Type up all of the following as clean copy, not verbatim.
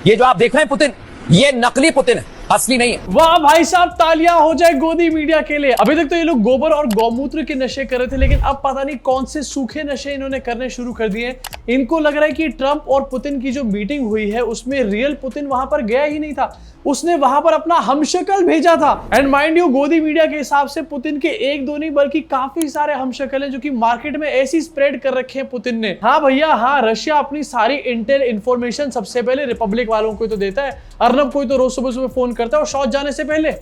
ये जो आप देख रहे हैं पुतिन, ये नकली पुतिन है, असली नहीं है। वाह भाई साहब, तालियां हो जाए गोदी मीडिया के लिए। अभी तक तो ये लोग गोबर और गौमूत्र के नशे कर रहे थे, लेकिन अब पता नहीं कौन से सूखे नशे इन्होंने करने शुरू कर दिए। इनको लग रहा है कि ट्रंप और पुतिन की जो मीटिंग हुई है उसमें रियल पुतिन वहां पर गया ही नहीं था, उसने वहां पर अपना हमशक्ल भेजा था। एंड माइंड यू, गोदी मीडिया के हिसाब से पुतिन के एक दो नहीं बल्कि काफी सारे हमशक्ल हैं जो कि मार्केट में ऐसी स्प्रेड कर रखे हैं पुतिन ने। हाँ भैया हाँ, रशिया अपनी सारी इंटेल इंफॉर्मेशन सबसे पहले रिपब्लिक वालों को तो देता है। अर्नब कोई तो रोज सुबह सुबह फोन करता है और शॉट जाने से पहले।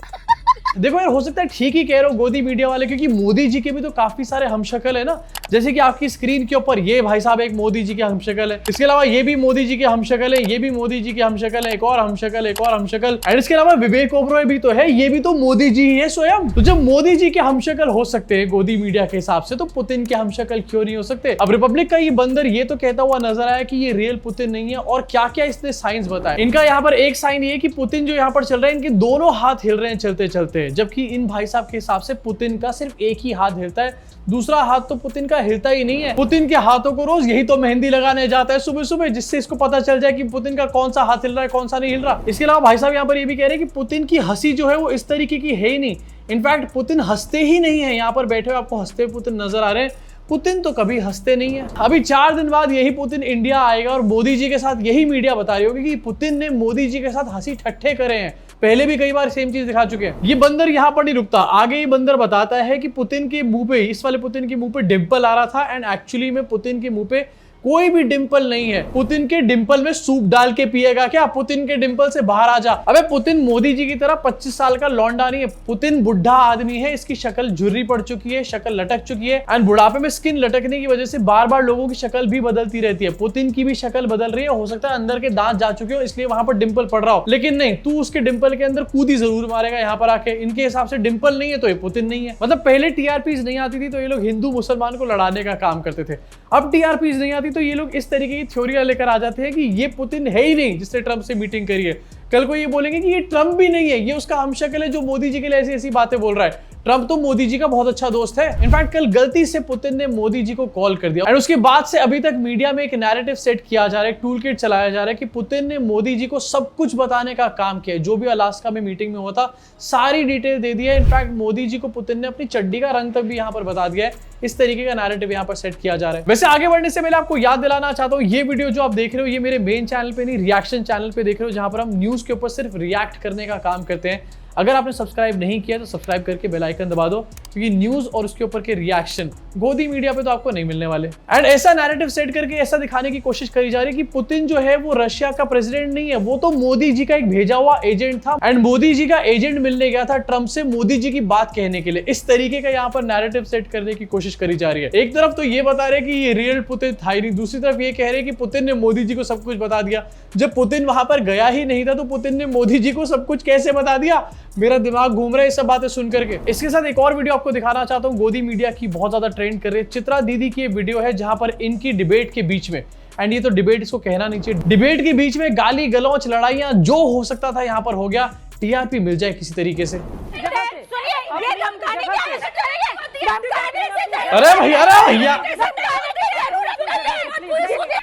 देखो यार, हो सकता है ठीक ही कह रहे हो गोदी मीडिया वाले, क्योंकि मोदी जी के भी तो काफी सारे हमशक्ल है ना। जैसे कि आपकी स्क्रीन के ऊपर ये भाई साहब एक मोदी जी के हमशक्ल है, इसके अलावा ये भी मोदी जी के हमशक्ल है, ये भी मोदी जी के हमशक्ल है, एक और हमशक्ल, एक और हमशक्ल। एंड इसके अलावा विवेक ओबरॉय भी तो है, ये भी तो मोदी जी ही है स्वयं। तो जब मोदी जी के हमशक्ल हो सकते हैं गोदी मीडिया के हिसाब से, तो पुतिन के हमशक्ल क्यों नहीं हो सकते? अब रिपब्लिक का ये बंदर ये तो कहता हुआ नजर आया कि ये रियल पुतिन नहीं है। और क्या क्या इसने साइंस बताया इनका, यहाँ पर एक साइन ये कि पुतिन जो यहाँ पर चल रहे हैं, इनके दोनों हाथ हिल रहे हैं चलते चलते, जबकि इन भाई साहब के हिसाब से पुतिन का सिर्फ एक ही हाथ हिलता है, दूसरा हाथ तो पुतिन का हिलता ही नहीं है। पुतिन के हाथों को रोज यही तो मेहंदी लगाने जाता है सुबह सुबह, जिससे इसको पता चल जाए कि पुतिन का कौन सा हाथ हिल रहा है, कौन सा नहीं हिल रहा। इसके अलावा भाई साहब यहाँ पर ये भी कह रहे हैं कि पुतिन की हंसी जो है वो इस तरीके की है ही नहीं। इनफैक्ट पुतिन हंसते ही नहीं है। यहाँ पर बैठे हुए आपको हंसते हुए पुतिन नजर आ रहे हैं, पुतिन तो कभी हंसते नहीं है। अभी 4 दिन बाद यही पुतिन इंडिया आएगा और मोदी जी के साथ यही मीडिया बता रही होगी कि पुतिन ने मोदी जी के साथ हंसी ठट्ठे करे हैं। पहले भी कई बार सेम चीज दिखा चुके हैं। ये बंदर यहाँ पर नहीं रुकता, आगे ये बंदर बताता है कि पुतिन के मुंह पे, इस वाले पुतिन के मुंह पे डिंपल आ रहा था, एंड एक्चुअली में पुतिन के मुंह पे कोई भी डिंपल नहीं है। पुतिन के डिंपल में सूप डाल के पिएगा क्या? पुतिन के डिंपल से बाहर आ जा। अबे पुतिन मोदी जी की तरह 25 साल का लौंडा नहीं है। पुतिन बुढ़ा आदमी है, इसकी शक्ल झुर्री पड़ चुकी है, शक्ल लटक चुकी है, एंड बुढ़ापे में स्किन लटकने की वजह से बार बार लोगों की शक्ल भी बदलती रहती है। पुतिन की भी शक्ल बदल रही है, हो सकता है अंदर के दांत जा चुके हो इसलिए वहां पर डिंपल पड़ रहा हो, लेकिन नहीं, तू उसके डिंपल के अंदर कूदी जरूर मारेगा यहाँ पर आके। इनके हिसाब से डिंपल नहीं है तो ये पुतिन नहीं है। मतलब पहले टीआरपीज नहीं आती थी तो ये लोग हिंदू मुसलमान को लड़ाने का काम करते थे, अब टीआरपीज नहीं आती तो ये लोग इस तरीके की थ्योरियां लेकर आ जाते हैं कि ये पुतिन है ही नहीं जिसने ट्रंप से मीटिंग करी है। कल को ये बोलेंगे कि ये ट्रंप भी नहीं है, ये उसका हमशक्ल है जो मोदी जी के लिए ऐसी ऐसी बातें बोल रहा है। ट्रंप तो मोदी जी का बहुत अच्छा दोस्त है। इनफैक्ट कल गलती से पुतिन ने मोदी जी को कॉल कर दिया, और उसके बाद से अभी तक मीडिया में एक नैरेटिव सेट किया जा रहा है, एक टूल किट चलाया जा रहा है कि पुतिन ने मोदी जी को सब कुछ बताने का काम किया है। जो भी अलास्का में मीटिंग में हुआ था सारी डिटेल दे दी है। इनफैक्ट मोदी जी को पुतिन ने अपनी चड्डी का रंग तक भी यहाँ पर बता दिया है। इस तरीके का नैरेटिव यहाँ पर सेट किया जा रहा है। वैसे आगे बढ़ने से पहले आपको याद दिलाना चाहता हूँ, ये वीडियो जो आप देख रहे हो ये मेरे मेन चैनल पे नहीं, रिएक्शन चैनल पे देख रहे हो, जहां पर हम न्यूज के ऊपर सिर्फ रिएक्ट करने का काम करते हैं। अगर आपने सब्सक्राइब नहीं किया तो सब्सक्राइब करके बेल आइकन दबा दो, क्योंकि न्यूज और उसके ऊपर के रिएक्शन गोदी मीडिया पे तो आपको नहीं मिलने वाले। एंड ऐसा नैरेटिव सेट करके ऐसा दिखाने की कोशिश करी जा रही है कि पुतिन जो है वो रशिया का प्रेसिडेंट नहीं है, वो तो मोदी जी का एक भेजा हुआ एजेंट था, एंड मोदी जी का एजेंट मिलने गया था ट्रंप से मोदी जी की बात कहने के लिए। इस तरीके का यहाँ पर नैरेटिव सेट करने की कोशिश करी जा रही है। एक तरफ तो ये बता रहे कि ये रियल पुतिन था ही नहीं, दूसरी तरफ ये कह रहे कि पुतिन ने मोदी जी को सब कुछ बता दिया। जब पुतिन वहां पर गया ही नहीं था तो पुतिन ने मोदी जी को सब कुछ कैसे बता दिया? मेरा दिमाग घूम रहा है ये सब बातें सुन करके। इसके साथ एक और वीडियो आपको दिखाना चाहता हूँ, गोदी मीडिया की बहुत ज्यादा ट्रेंड कर रही है। चित्रा दीदी की वीडियो है जहां पर इनकी डिबेट के बीच में, एंड ये तो डिबेट इसको कहना नहीं चाहिए, डिबेट के बीच में गाली गलौच लड़ाइयां जो हो सकता था यहाँ पर हो गया। टीआरपी मिल जाए किसी तरीके से। अरे भैया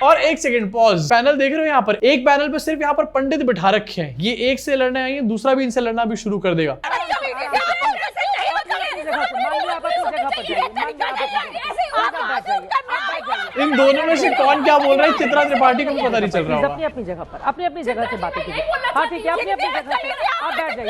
और एक सेकंड पॉज, पैनल देख रहे हो यहाँ पर, एक पैनल पे सिर्फ यहाँ पर पंडित बिठा रखे हैं, ये एक से लड़ने आई है, दूसरा भी इनसे लड़ना भी शुरू कर देगा। इन दोनों में से कौन क्या बोल रहा है चित्रा त्रिपाठी को पता नहीं चल रहा होगा। अपनी जगह पर अपनी जगह से बातें कीजिए। हाँ ठीक है, अपनी जगह से आप बैठ जाइए,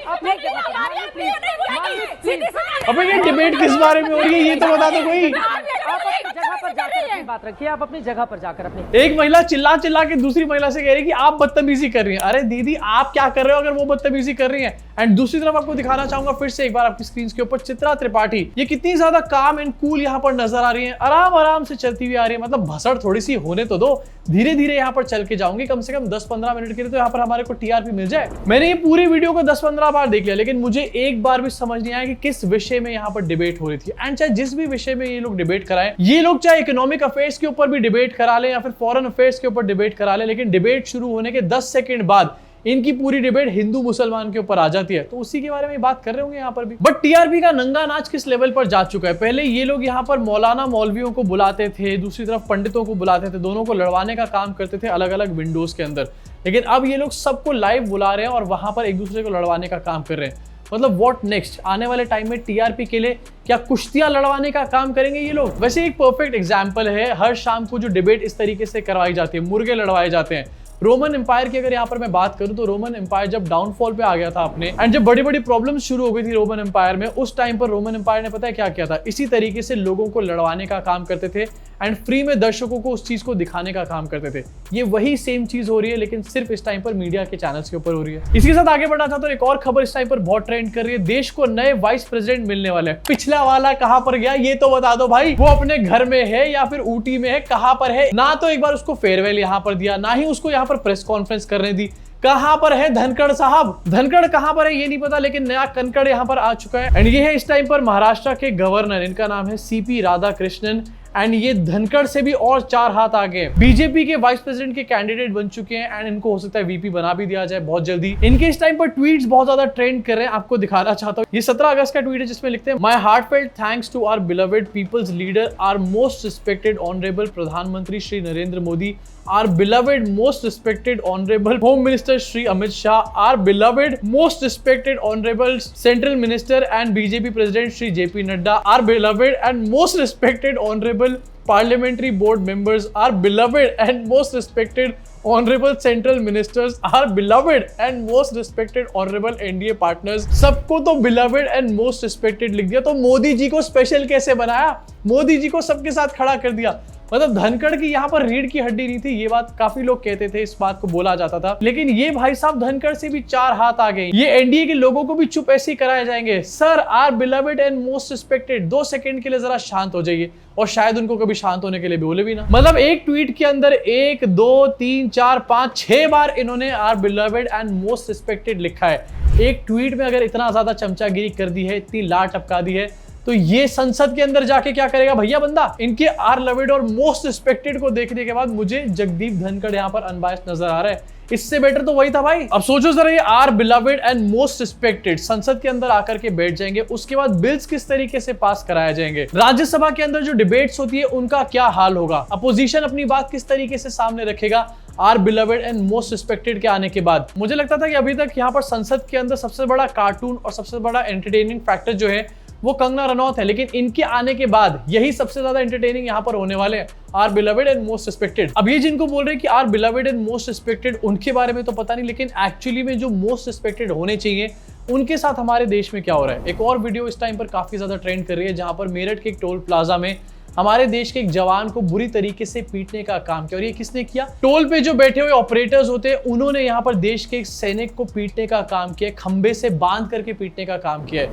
अपनी जगह पर प्लीज। अबे ये डिबेट किस बारे में हो रही है ये तो बता दो कोई। आप अपनी जगह पर जाकर अपनी बात रखिए, आप अपनी जगह पर जाकर अपनी। एक महिला चिल्ला चिल्ला के दूसरी महिला से कह रही है कि आप बदतमीजी कर रही हैं। अरे दीदी आप क्या कर रहे हो अगर वो बदतमीजी कर रही है? एंड दूसरी तरफ आपको दिखाना चाहूंगा फिर से एक बार आपकी स्क्रीन के ऊपर चित्रा त्रिपाठी, ये कितनी ज्यादा काम एंड कूल यहाँ पर नजर आ रही है, आराम आराम से चलती हुई आ रही है। मतलब भसड़ थोड़ी सी होने तो दो, धीरे धीरे यहाँ पर चल के जाऊंगी, कम से कम 10-15 मिनट के लिए तो यहाँ पर हमारे को टीआरपी मिल जाए। मैंने ये पूरी वीडियो को 10-15 बार देख लिया, लेकिन मुझे एक बार भी समझ नहीं आया कि किस विषय में यहाँ पर डिबेट हो रही थी। एंड चाहे जिस भी विषय में ये लोग डिबेट कराएं, ये लोग चाहे इकोनॉमिक अफेयर्स के ऊपर भी डिबेट करा ले या फिर फॉरेन अफेयर्स के ऊपर डिबेट करा ले, लेकिन डिबेट शुरू होने के 10 सेकंड बाद इनकी पूरी डिबेट हिंदू मुसलमान के ऊपर आ जाती है। तो उसी के बारे में बात कर रहे होंगे यहाँ पर भी। बट टीआरपी का नंगा नाच किस लेवल पर जा चुका है। पहले ये लोग यहाँ पर मौलाना मौलवियों को बुलाते थे, दूसरी तरफ पंडितों को बुलाते थे, दोनों को लड़वाने का काम करते थे अलग अलग विंडोज के अंदर। लेकिन अब ये लोग सबको लाइव बुला रहे हैं और वहां पर एक दूसरे को लड़वाने का काम कर रहे हैं। मतलब व्हाट नेक्स्ट? आने वाले टाइम में टीआरपी के लिए क्या कुश्तियां लड़वाने का काम करेंगे ये लोग? वैसे एक परफेक्ट एग्जांपल है, हर शाम को जो डिबेट इस तरीके से करवाई जाती है, मुर्गे लड़वाए जाते हैं। रोमन एम्पायर की अगर यहाँ पर मैं बात करूं तो रोमन एम्पायर जब डाउनफॉल पे आ गया था अपने, एंड जब बड़ी बड़ी प्रॉब्लम्स शुरू हो गई थी रोमन एम्पायर में, उस टाइम पर रोमन एम्पायर ने पता है क्या किया था? इसी तरीके से लोगों को लड़वाने का काम करते थे एंड फ्री में दर्शकों को उस चीज को दिखाने का काम करते थे। ये वही सेम चीज हो रही है, लेकिन सिर्फ इस टाइम पर मीडिया के चैनल्स के ऊपर हो रही है। इसी के साथ आगे बढ़ना था तो एक और खबर इस टाइम पर बहुत ट्रेंड कर रही है। देश को नए वाइस प्रेसिडेंट मिलने वाले हैं। पिछला वाला कहां पर गया ये तो बता दो भाई। वो अपने घर में है या फिर ऊटी में है, कहां पर है? ना तो एक बार उसको फेयरवेल यहां पर दिया, ना ही उसको यहां पर प्रेस कॉन्फ्रेंस करने दी। कहां पर है धनखड़ साहब? धनखड़ कहां पर है ये नहीं पता, लेकिन नया कनखड़ यहां पर आ चुका है। एंड ये है इस टाइम पर महाराष्ट्र के गवर्नर, इनका नाम है सीपी राधाकृष्णन। एंड ये धनखड़ से भी और 4 हाथ आगे हैं। बीजेपी के वाइस प्रेसिडेंट के कैंडिडेट बन चुके हैं एंड इनको हो सकता है वीपी बना भी दिया जाए बहुत जल्दी। इनके इस टाइम पर ट्वीट्स बहुत ज्यादा ट्रेंड कर रहे हैं, आपको दिखाना चाहता हूं। ये 17 अगस्त का ट्वीट है जिसमें लिखते हैं, my heartfelt thanks to our beloved people's leader, our most respected honourable प्रधानमंत्री Shri Narendra Modi, our beloved most respected honorable home minister Shri Amit Shah, our beloved most respected honorable central minister and BJP president Shri JP Nadda, our beloved and most respected honorable parliamentary board members, our beloved and most respected honorable central ministers, our beloved and most respected honorable NDA partners। सबको तो beloved and most respected लिख दिया, तो मोदी जी को special कैसे बनाया? मोदी जी को सबके साथ खड़ा कर दिया। मतलब धनखड़ की यहाँ पर रीढ़ की हड्डी नहीं थी, ये बात काफी लोग कहते थे, इस बात को बोला जाता था, लेकिन ये भाई साहब धनखड़ से भी 4 हाथ आ गए। ये एनडीए के लोगों को भी चुप ऐसे ही कराए जाएंगे। Sir, our beloved and most respected, 2 second के लिए जरा शांत हो जाइए, और शायद उनको कभी शांत होने के लिए बोले भी ना। मतलब एक ट्वीट के अंदर 1 2 3 4 5 6 बार इन्होंने our beloved and most respected लिखा है। एक ट्वीट में अगर इतना ज्यादा चमचागिरी कर दी है, इतनी लाट टपका दी है, तो ये संसद के अंदर जाके क्या करेगा भैया बंदा? इनके आर लवेड और मोस्ट रिस्पेक्टेड को देखने के बाद मुझे जगदीप धनखड़ यहाँ पर अनबायस्ड नजर आ रहा है। इससे बेटर तो वही था भाई। अब सोचो जरा, ये our beloved and most respected संसद के अंदर आकर के बैठ जाएंगे, उसके बाद बिल्स किस तरीके से पास कराए जाएंगे? राज्यसभा के अंदर जो डिबेट्स होती है उनका क्या हाल होगा? अपोजिशन अपनी बात किस तरीके से सामने रखेगा our beloved and most respected के आने के बाद? मुझे लगता था कि अभी तक यहाँ पर संसद के अंदर सबसे बड़ा कार्टून और सबसे बड़ा एंटरटेनिंग फैक्टर जो है वो कंगना रनौत है, लेकिन इनके आने के बाद यही सबसे ज्यादा एंटरटेनिंग यहाँ पर होने वाले हैं, our beloved and most respected. अब ये जिनको बोल रहे हैं कि our beloved and most respected, उनके बारे में तो पता नहीं, लेकिन एक्चुअली में जो मोस्ट रिस्पेक्टेड होने चाहिए उनके साथ हमारे देश में क्या हो रहा है? एक और वीडियो इस टाइम पर काफी ज्यादा ट्रेंड कर रही है, जहां पर मेरठ के एक टोल प्लाजा में हमारे देश के एक जवान को बुरी तरीके से पीटने का काम किया। और ये किसने किया? टोल पे जो बैठे हुए ऑपरेटर्स होते हैं उन्होंने यहाँ पर देश के एक सैनिक को पीटने का काम किया, खंबे से बांध करके पीटने का काम किया है।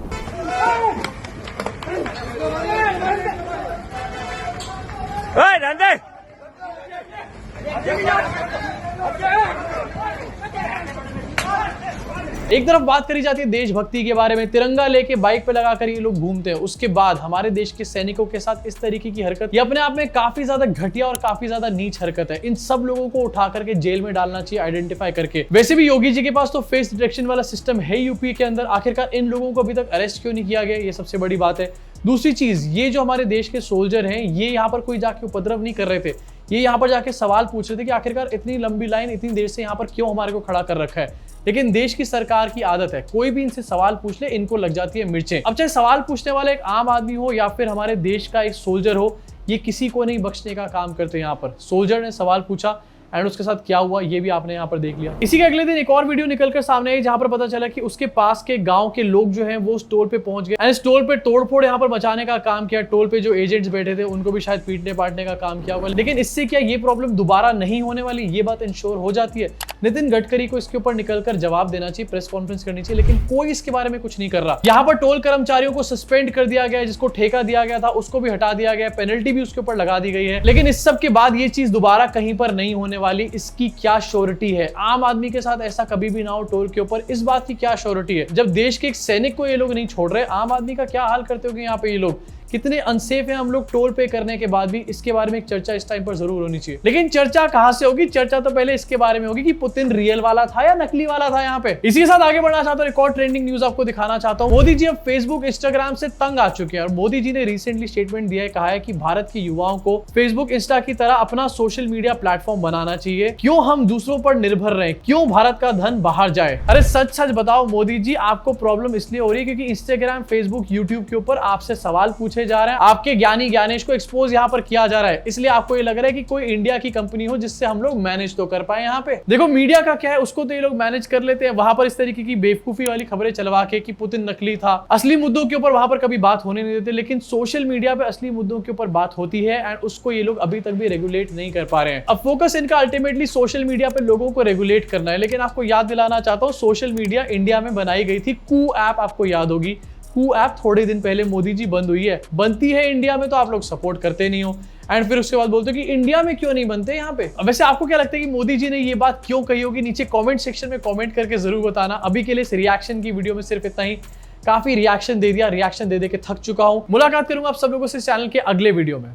एक तरफ बात करी जाती है देशभक्ति के बारे में, तिरंगा लेके बाइक पे लगाकर ये लोग घूमते हैं, उसके बाद हमारे देश के सैनिकों के साथ इस तरीके की हरकत, ये अपने आप में काफी ज्यादा घटिया और काफी ज्यादा नीच हरकत है। इन सब लोगों को उठा करके जेल में डालना चाहिए, आइडेंटिफाई करके। वैसे भी योगी जी के पास तो फेस डिटेक्शन वाला सिस्टम है यूपी के अंदर, आखिरकार इन लोगों को अभी तक अरेस्ट क्यों नहीं किया गया? ये सबसे बड़ी बात है। दूसरी चीज, ये जो हमारे देश के सोल्जर हैं, ये यहाँ पर कोई जाके उपद्रव नहीं कर रहे थे, ये यहाँ पर जाके सवाल पूछ रहे थे कि आखिरकार इतनी लंबी लाइन इतनी देर से यहाँ पर क्यों हमारे को खड़ा कर रखा है। लेकिन देश की सरकार की आदत है, कोई भी इनसे सवाल पूछ ले इनको लग जाती है मिर्चें। अब चाहे सवाल पूछने वाला एक आम आदमी हो या फिर हमारे देश का एक सोल्जर हो, ये किसी को नहीं बख्शने का काम करते। यहाँ पर सोल्जर ने सवाल पूछा एंड उसके साथ क्या हुआ ये भी आपने यहाँ पर देख लिया। इसी के अगले दिन एक और वीडियो निकलकर सामने आई, जहां पर पता चला कि उसके पास के गांव के लोग जो हैं वो उस टोल पे पहुंच गए एंड इस टोल पे तोड़फोड़ यहाँ पर मचाने का काम किया। टोल पे जो एजेंट्स बैठे थे उनको भी शायद पीटने पाटने का काम किया होगा। लेकिन इससे क्या ये प्रॉब्लम दोबारा नहीं होने वाली? ये बात इंश्योर हो जाती है। नितिन गडकरी को इसके ऊपर निकलकर जवाब देना चाहिए, प्रेस कॉन्फ्रेंस करनी चाहिए, लेकिन कोई इसके बारे में कुछ नहीं कर रहा। यहाँ पर टोल कर्मचारियों को सस्पेंड कर दिया गया, जिसको ठेका दिया गया था उसको भी हटा दिया गया, पेनल्टी भी उसके ऊपर लगा दी गई है। लेकिन इस सब के बाद ये चीज दोबारा कहीं पर नहीं होने वाली, इसकी क्या श्योरिटी है? आम आदमी के साथ ऐसा कभी भी ना हो टोल के ऊपर, इस बात की क्या श्योरिटी है? जब देश के एक सैनिक को ये लोग नहीं छोड़ रहे, आम आदमी का क्या हाल करते होंगे यहाँ पे ये लोग? कितने अनसेफ है हम लोग टोल पे करने के बाद भी, इसके बारे में एक चर्चा इस टाइम पर जरूर होनी चाहिए। लेकिन चर्चा कहां से होगी? चर्चा तो पहले इसके बारे में होगी कि पुतिन रियल वाला था या नकली वाला था यहाँ पे। इसी के साथ आगे बढ़ना चाहता हूँ, एक और ट्रेंडिंग न्यूज आपको दिखाना चाहता हूँ। मोदी जी अब फेसबुक इंस्टाग्राम से तंग आ चुके हैं और मोदी जी ने रिसेंटली स्टेटमेंट दिया है, कहा है कि भारत के युवाओं को फेसबुक इंस्टा की तरह अपना सोशल मीडिया प्लेटफॉर्म बनाना चाहिए। क्यों हम दूसरों पर निर्भर रहे, क्यों भारत का धन बाहर जाए? अरे सच सच बताओ मोदी जी, आपको प्रॉब्लम इसलिए हो रही है क्योंकि इंस्टाग्राम, फेसबुक, यूट्यूब के ऊपर आपसे सवाल पूछे जा रहे हैं, आपके ज्ञानी ज्ञानेश को एक्सपोज यहाँ पर किया जा रहा है, इसलिए आपको ये लग रहा है कि कोई इंडिया की कंपनी हो जिससे हम लोग मैनेज तो कर पाए। यहाँ पे देखो मीडिया का क्या है, उसको तो ये लोग मैनेज कर लेते हैं, वहां पर इस तरीके की बेवकूफी वाली खबरें चलवा के कि पुतिन नकली था, असली मुद्दों के ऊपर वहां पर कभी बात होने नहीं देते। लेकिन सोशल मीडिया पे असली मुद्दों के ऊपर बात होती है एंड उसको ये लोग अभी तक भी रेगुलेट नहीं कर पा रहे हैं। अब फोकस इनका अल्टीमेटली सोशल मीडिया पे लोगों को रेगुलेट करना है। लेकिन आपको याद दिलाना चाहता हूँ, सोशल मीडिया इंडिया में बनाई गई थी, कू ऐप आपको याद होगी। कू ऐप थोड़े दिन पहले मोदी जी बंद हुई है, बनती है इंडिया में तो आप लोग सपोर्ट करते नहीं हो एंड फिर उसके बाद बोलते हो कि इंडिया में क्यों नहीं बनते यहाँ पे। वैसे आपको क्या लगता है कि मोदी जी ने ये बात क्यों कही होगी? नीचे कमेंट सेक्शन में कमेंट करके जरूर बताना। अभी के लिए इस रिएक्शन की वीडियो में सिर्फ इतना ही, काफी रिएक्शन दे दिया, रिएक्शन दे के थक चुका हूं। मुलाकात करूंगा आप सब लोगों से चैनल के अगले वीडियो में।